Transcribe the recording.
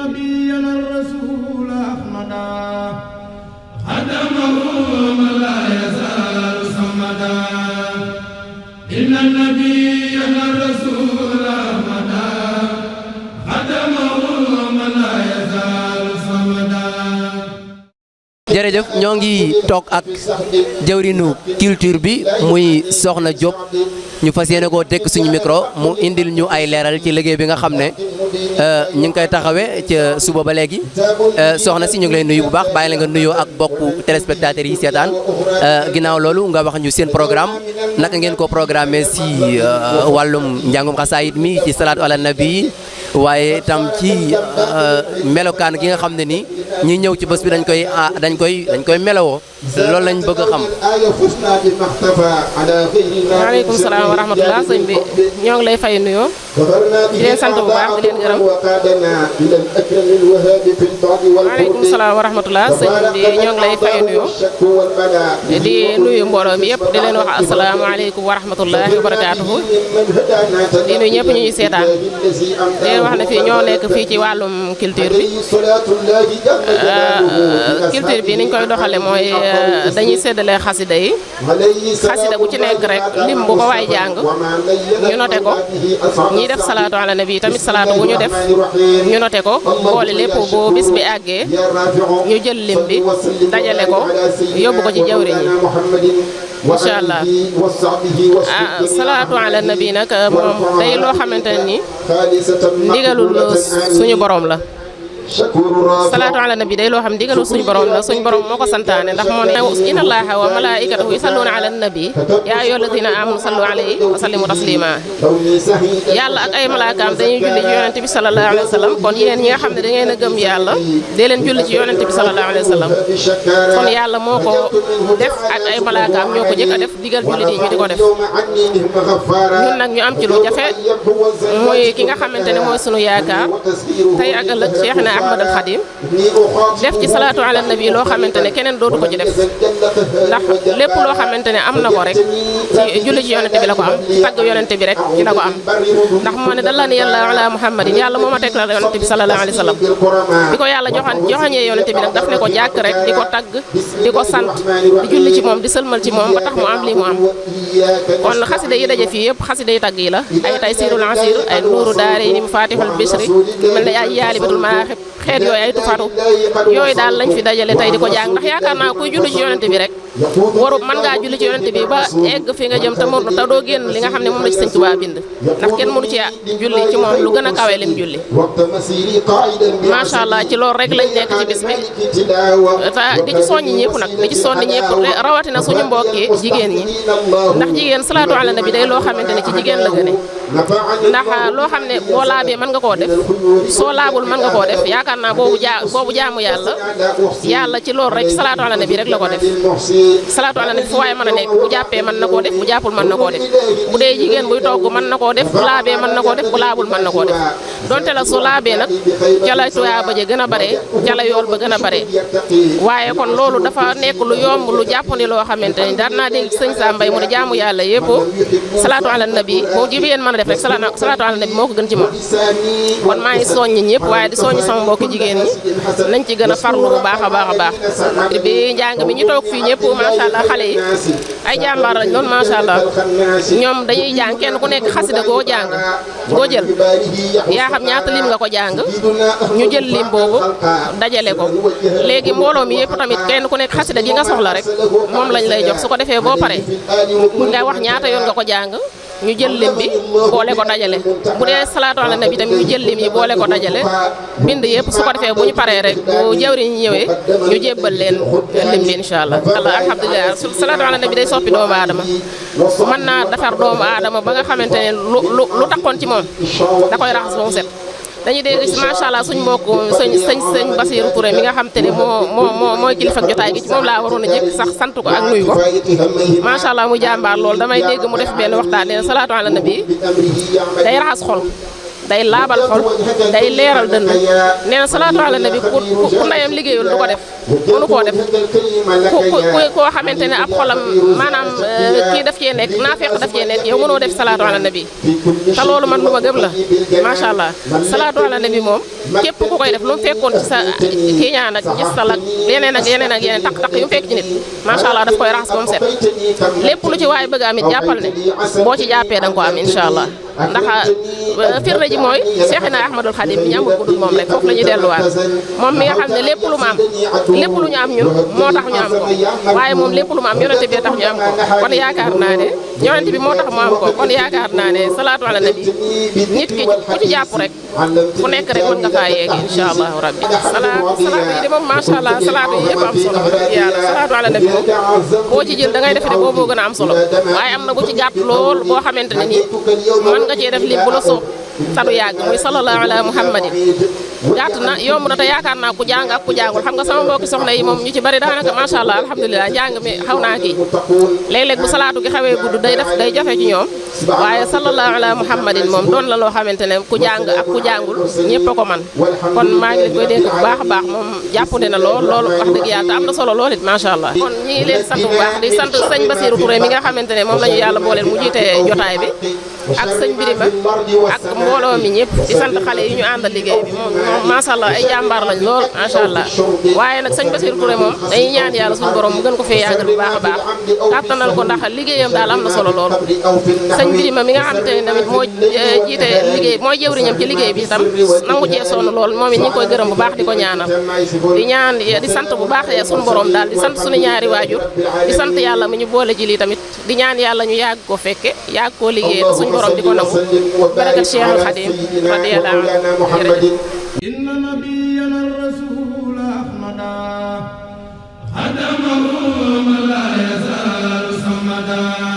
نبينا الرسول أحمدا خدمه من لا يزال صمدا إن نبينا الرسول أحمدا خدمه من لا يزال صمدا. jërëjëf ñoo ngi toog ak jëwrinu culture bi muy Soxna Diop ñu fas yéene koo tekk suñu micro mu indil ñu ay leeral ci liggéey bi nga xam ne ñu ngi koy taxawee ca suba ba léegi soxna si ñu ngi lay nuyu bu baax bàyyi la nga nuyoo ak bokku téléspectateurs yi seetaan ginnaaw loolu nga wax ñu seen programme naka ngeen ko programmé si wàllum njàngum xasaayit mi ci salaatu ala nabi waaye tam ci melokaan gi nga xam ne ni ñi ñëw ci bés bi dañ koy melowoo loolu lañ bëgg a xam. waaleykum salaam wa rahmatulah sëñ bi ñoo ngi lay fay nuyoo di leen sant bu baax di leen gërëm. waaleykum salaam wa rahmatulah sëñ bi ñoo ngi lay fay nuyoo di nuyu mbooloo mi yëpp di leen wax asalaamaaleykum wa rahmatulahi wa barakaatuhu di nuyu ñëpp ñu ñuy seetaan di leen wax ne fii ñoo nekk fii ci wàllum culture bi culture bi niñ koy doxale mooy dañuy séddale xasida yi xasida bu ci nekk rek lim bu ko waay jàng ñu noté ko ñiy def salaatu ala nabi tamit salaatu bu ñu def ñu noté ko boole lépp boo bis bi àggee ñu jël lim bi dajale ko yóbbu ko ci jawriñ yi incha allah salaatu ala nabi nag moom day loo xamante ni ndigalul suñu borom la. salaatu ala nabi day loo xam ndigalu suñu borom la suñu borom moo ko santaane ndax moo ne inna allaha wa malaikatahu yusalluuna ala nabi yaa ayyuha alladina amanu sallu alayhi wa sallimu taslima yàlla ak ay malaakaam dañuy julli ci yonente bi sallallahu alayhi wa sallam kon yéen ñi nga xam ne da ngeen a gëm yàlla dee leen julli ci yonente bi sallallahu alayhi wa sallam kon yàlla moo ko def ak ay malaakaam ñoo ko jëkk a def digal jullit yi ñu di ko def ñun nag ñu am ci lu jafe mooy ki nga xamante ne mooy sunu yaakaar tey ak ëllëg Cheikh na Ahmad al Khadim def ci salaatu ala nabi loo xamante ne keneen dootu ko ci def ndax lépp loo xamante ne am na ko rek ci julli ci yonente bi la ko am ci tagg yonente bi rek ci la ko am ndax moo ne dalla ni yàlla ala muhammadin yàlla moo ma teg la yonente bi sallallahu alayhi wa sallam bi ko yàlla joxañee yonente bi nag daf ne ko jàkk rek di ko tagg di ko sant di julli ci moom di sëlmal ci moom ba tax mu am lii mu am kon xasida yi daje fii yëpp xasida yi tagg yi la ay taysirul asir ay nuuru daare ni mu fatihul bishri mel ne ay yaalibatul maaxib xeet yooyu ay tufaatu yooyu daal lañ fi dajale tey di ko jàng ndax yaakaar naa kuy julli ci yonente bi rek waru mën ngaa julli ci yonente bi ba egg fi nga jëm te doo génn li nga xam ne moom la ci sëñ Tuubaa bind ndax kenn mënu ci julli ci moom lu gën a kawe lim julli macha allah ci loolu rek lañ nekk ci bis bi te di ci soññi ñëpp nag di ci soññi ñëpp rawatina suñu mbokki jigéen ñi ndax jigéen salaatu ala nabi day loo xamante ne ci jigéen la gëne ndax loo xam ne boo laabee mën nga koo def soo laabul mën nga koo def yaakaar naa boobu jaamu yàlla ci loolu rek salaatu ala nabi rek la ko def salaatu ala nabi fu waaye mën a nekk bu jàppee mën na koo def bu jàppul mën na koo def bu dee jigéen buy togg mën na koo def bu laabee mën na koo def bu laabul mën na koo def donte la su laabee nag ca la tuyaa ba je gën a bare ca la yool ba gën a bare waaye kon loolu dafa nekk lu yomb lu jàppandi loo xamante ni daan naa dégg sëñ Sa Mbay mu ne jaamu yàlla yëpp salaatu ala nabi moo jigéen mën a def rek salaatu ala nabi moo ko gën ci moom kon maa ngi soññi ñëpp waaye di soññi sama mbokki jigéen ñi nañ ci gën a farlu bu baax a baax a baax bi njàng mi ñu toog fii ñëpp macha allah xale yi ay jàmbaar lañ doon macha allah ñoom dañuy jàng kenn ku nekk xasida goo jàng goo jël yaa xam ñaata lim nga ko jàng ñu jël lim boobu dajale ko léegi mbooloo mi yëpp tamit kenn ku nekk xasida gi nga soxla rek moom lañ lay jox su ko defee boo pare nga wax ñaata yoon nga ko jàng ñu jël lim bi boole ko dajale bu dee salaatu ala nabi tamit ñu jël lim yi boole ko dajale bind yëpp su ko defee bu ñu paree rek bu jawriñ ñi ñëwee ñu jébbal leen lim bi incha allah alhamdulilah salaatu ala nabi day soppi doomu aadama mën naa defar doomu aadama ba nga xamante ne lu taxoon ci moom da koy raxas ba mu set dañuy dégg macha allah suñ mbokk sëñ Basiirou Touré mi nga xam te ne mooy kilifa ak jotaay gi ci moom laa waroon a jëkk sax sant ko ak nuyu ko macha allah muy jàmbaar lool damay dégg mu def benn waxtaan ne salaatu ala nabi day raxas xol day laabal xol day leeral dënn nee na salaatu ala nabi ku ndeyam liggéeyul du ko def mënu koo def koo xamante ne ab xolam maanaam kii daf cee nekk naafeq daf cee nekk yow mënoo def salaatu ala nabi te loolu man lu ma gëm la macha allah salaatu ala nabi moom képp ku koy def lu mu fekkoon ci sa kii ñaan ak gis sa ak yeneen ak yeneen ak yeneen taq-taq yu mu fekk ci nit macha allah daf koy raxas ba mu set lépp lu ci waaye bëgg amit jàppal ne boo ci jàppee da nga ko am incha allah ndax firnde ji mooy Seexina Ahmadul Xadim bi ñu amul ku dul moom rek foofu la ñuy delluwaat moom mi nga xam ne lépp lu mu am lépp lu ñu am ñun moo tax ñu am ko waaye moom lépp lu mu am yonente bi tax ñu am ko kon yaakaar naa ne yonente bi moo tax mu am ko kon yaakaar naa ne salaatu ala nabi nit ki ku ci jàpp rek fu nekk rek mën nga faa yeegi incha allahu rabbi salaatu yi de moom macha allah salaatu yi yëpp am solo yàlla salaatu ala nabi moom boo ci jël da ngay defe ne boo gën a am solo waaye am na bu ci gàtt lool boo xamante ne nii mën nga cee def lim bu la soob tadu yàgg muy sallallahu ala muhammadin gàtt na yomb na te yaakaar naa ku jàng ak ku jàngul xam nga sama mbokki soxna yi moom ñu ci bari daanaka macha allah alhamdulilah njàng mi xaw naa kii léeg-léeg bu salaatu gi xawee gudd day jafe ci ñoom waaye sallallahu ala muhammadin moom doon la loo xamante ne ku jàng ak ku jàngul ñëpp a ko man kon maa ngi leen koy dénk bu baax a baax moom jàppande na loolu wax dëgg yàlla te am na solo lool it macha allah kon ñi ngi leen sant bu baax di sant sëñ Basiru Touré mi nga xamante ne moom la ñu yàlla booleel mu jiite jotaay bi ak sëñ Birima ak mbooloo mi ñëpp di sant xale yi ñu àndal liggéey bi moom macha allah ay jàmbaar lañ lool macha allah waaye nag sëñ Basiru Touré moom dañuy ñaan yàlla suñu borom mu gën ko fee yàggal bu baax a baax kàttanal ko ndax liggéeyam daal am na solo lool sëñ Birima mi nga xamante ne tamit moo jiite liggéey mooy jëwriñam ci liggéey bi itam nangu cee sonn lool moom it ñi ngi koy gërëm bu baax di ko ñaanal di sant bu baax suñu borom daal di sant suñu ñaari waajur di sant yàlla mu ñu boole ji lii tamit di ñaan yàlla ñu yàgg ko fekke yàgg koo liggéey suñu borom di ko nangu barakat Cheikhul Khadim radiyallahu anhu jërëjëf inna nabiyyana rasul ahmada xadamahu ma la yazal samada